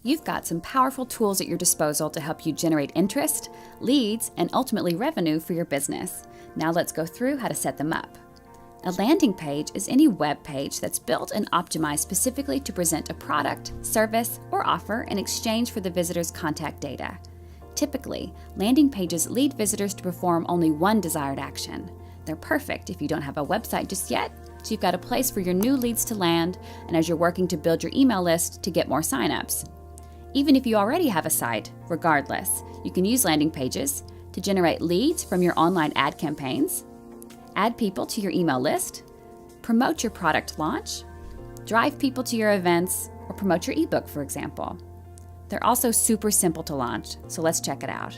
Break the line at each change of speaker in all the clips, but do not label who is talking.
You've got some powerful tools at your disposal to help you generate interest, leads, and ultimately revenue for your business. Now let's go through how to set them up. A landing page is any web page that's built and optimized specifically to present a product, service, or offer in exchange for the visitor's contact data. Typically, landing pages lead visitors to perform only one desired action. They're perfect if you don't have a website just yet, so you've got a place for your new leads to land and as you're working to build your email list to get more signups. Even if you already have a site, regardless, you can use landing pages to generate leads from your online ad campaigns, add people to your email list, promote your product launch, drive people to your events, or promote your ebook, for example. They're also super simple to launch, so let's check it out.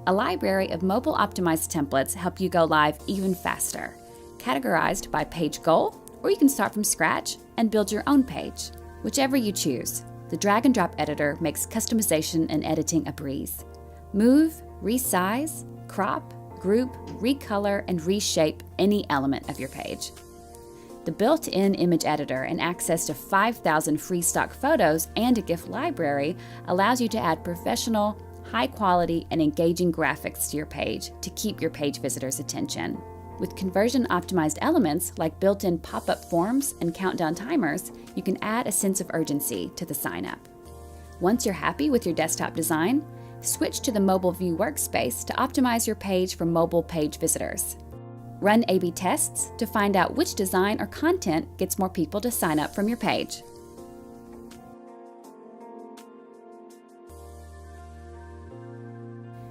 A library of mobile optimized templates help you go live even faster, categorized by page goal, or you can start from scratch and build your own page. Whichever you choose, the drag and drop editor makes customization and editing a breeze. Move, resize, crop, group, recolor, and reshape any element of your page. The built-in image editor and access to 5,000 free stock photos and a GIF library allows you to add professional, high-quality, and engaging graphics to your page to keep your page visitors' attention. With conversion-optimized elements like built-in pop-up forms and countdown timers, you can add a sense of urgency to the sign-up. Once you're happy with your desktop design, switch to the mobile view workspace to optimize your page for mobile page visitors. Run A/B tests to find out which design or content gets more people to sign up from your page.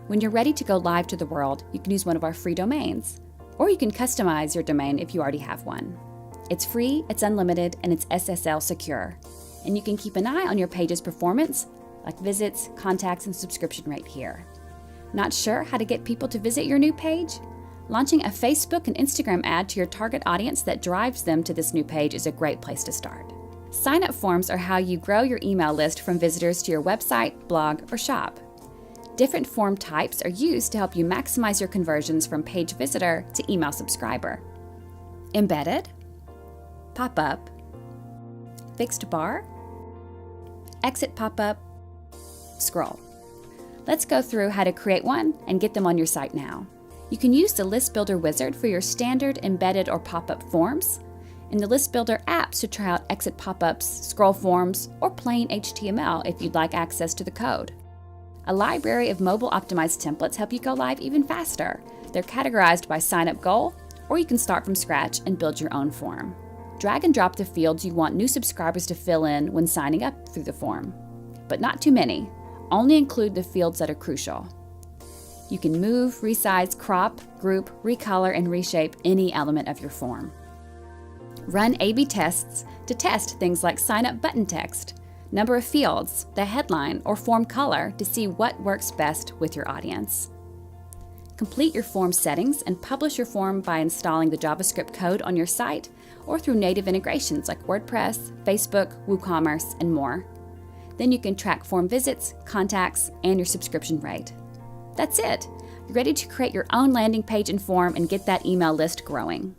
When you're ready to go live to the world, you can use one of our free domains. Or you can customize your domain if you already have one. It's free, it's unlimited, and it's SSL secure. And you can keep an eye on your page's performance, like visits, contacts, and subscription rate here. Not sure how to get people to visit your new page? Launching a Facebook and Instagram ad to your target audience that drives them to this new page is a great place to start. Sign-up forms are how you grow your email list from visitors to your website, blog, or shop. Different form types are used to help you maximize your conversions from page visitor to email subscriber. Embedded, pop-up, fixed bar, exit pop-up, scroll. Let's go through how to create one and get them on your site now. You can use the List Builder wizard for your standard embedded or pop-up forms, and the List Builder apps to try out exit pop-ups, scroll forms, or plain HTML if you'd like access to the code. A library of mobile optimized templates help you go live even faster. They're categorized by sign-up goal, or you can start from scratch and build your own form. Drag and drop the fields you want new subscribers to fill in when signing up through the form. But not too many. Only include the fields that are crucial. You can move, resize, crop, group, recolor, and reshape any element of your form. Run A/B tests to test things like sign-up button text, number of fields, the headline, or form color to see what works best with your audience. Complete your form settings and publish your form by installing the JavaScript code on your site or through native integrations like WordPress, Facebook, WooCommerce, and more. Then you can track form visits, contacts, and your subscription rate. That's it. You're ready to create your own landing page and form and get that email list growing.